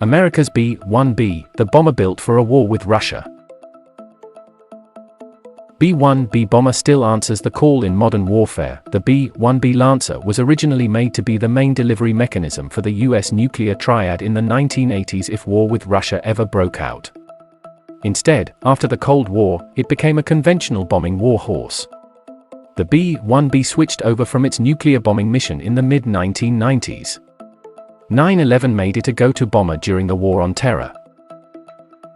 America's B-1B, the bomber built for a war with Russia. B-1B bomber still answers the call in modern warfare. The B-1B Lancer was originally made to be the main delivery mechanism for the US nuclear triad in the 1980s if war with Russia ever broke out. Instead, after the Cold War, it became a conventional bombing warhorse. The B-1B switched over from its nuclear bombing mission in the mid-1990s. 9/11 made it a go-to bomber during the War on Terror.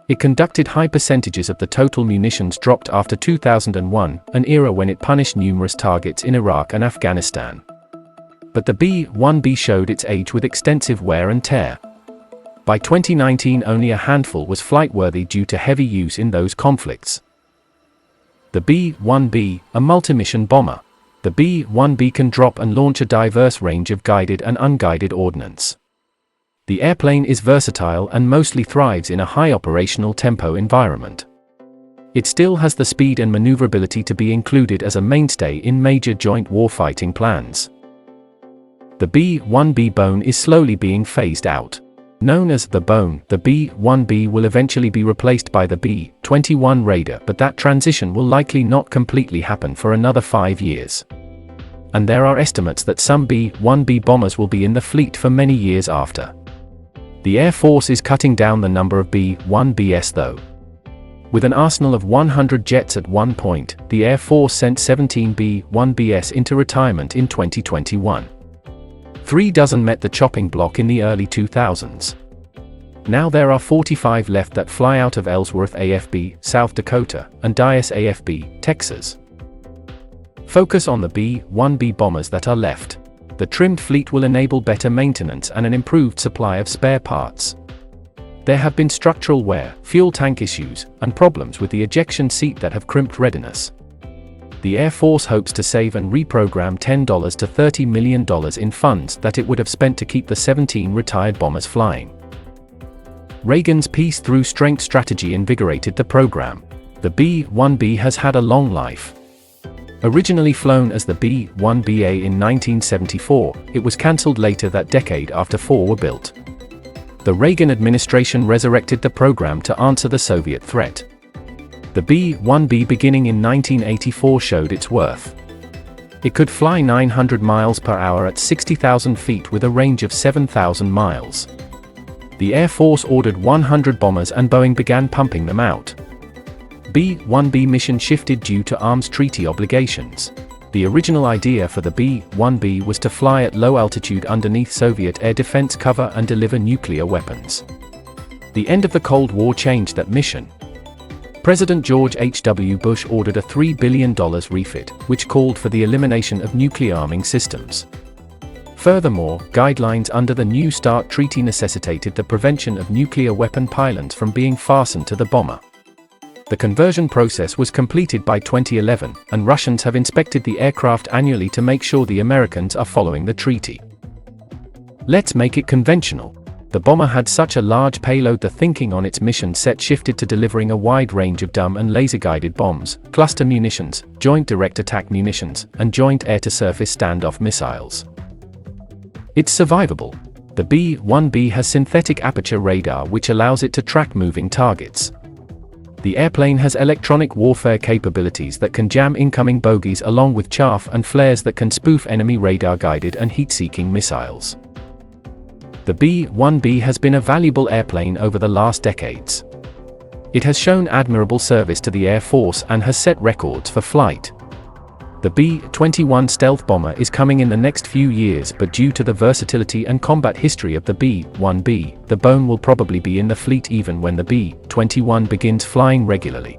It conducted high percentages of the total munitions dropped after 2001, an era when it punished numerous targets in Iraq and Afghanistan. But the B-1B showed its age with extensive wear and tear. By 2019 only a handful was flight-worthy due to heavy use in those conflicts. The B-1B, a multi-mission bomber. The B-1B can drop and launch a diverse range of guided and unguided ordnance. The airplane is versatile and mostly thrives in a high operational tempo environment. It still has the speed and maneuverability to be included as a mainstay in major joint warfighting plans. The B-1B bone is slowly being phased out. Known as the bone, the B-1B will eventually be replaced by the B-21 Raider, but that transition will likely not completely happen for another 5 years. And there are estimates that some B-1B bombers will be in the fleet for many years after. The Air Force is cutting down the number of B-1Bs though. With an arsenal of 100 jets at one point, the Air Force sent 17 B-1Bs into retirement in 2021. 3 dozen met the chopping block in the early 2000s. Now there are 45 left that fly out of Ellsworth AFB, South Dakota, and Dyess AFB, Texas. Focus on the B-1B bombers that are left. The trimmed fleet will enable better maintenance and an improved supply of spare parts. There have been structural wear, fuel tank issues, and problems with the ejection seat that have crimped readiness. The Air Force hopes to save and reprogram $10 to $30 million in funds that it would have spent to keep the 17 retired bombers flying. Reagan's peace through strength strategy invigorated the program. The B-1B has had a long life. Originally flown as the B-1BA in 1974, it was cancelled later that decade after 4 were built. The Reagan administration resurrected the program to answer the Soviet threat. The B-1B beginning in 1984 showed its worth. It could fly 900 miles per hour at 60,000 feet with a range of 7,000 miles. The Air Force ordered 100 bombers and Boeing began pumping them out. B-1B mission shifted due to arms treaty obligations. The original idea for the B-1B was to fly at low altitude underneath Soviet air defense cover and deliver nuclear weapons. The end of the Cold War changed that mission. President George H.W. Bush ordered a $3 billion refit, which called for the elimination of nuclear arming systems. Furthermore, guidelines under the New START Treaty necessitated the prevention of nuclear weapon pylons from being fastened to the bomber. The conversion process was completed by 2011, and Russians have inspected the aircraft annually to make sure the Americans are following the treaty. Let's make it conventional. The bomber had such a large payload the thinking on its mission set shifted to delivering a wide range of dumb and laser-guided bombs, cluster munitions, joint direct attack munitions, and joint air-to-surface standoff missiles. It's survivable. The B-1B has synthetic aperture radar which allows it to track moving targets. The airplane has electronic warfare capabilities that can jam incoming bogies along with chaff and flares that can spoof enemy radar-guided and heat-seeking missiles. The B-1B has been a valuable airplane over the last decades. It has shown admirable service to the Air Force and has set records for flight. The B-21 stealth bomber is coming in the next few years, but due to the versatility and combat history of the B-1B, the bone will probably be in the fleet even when the B-21 begins flying regularly.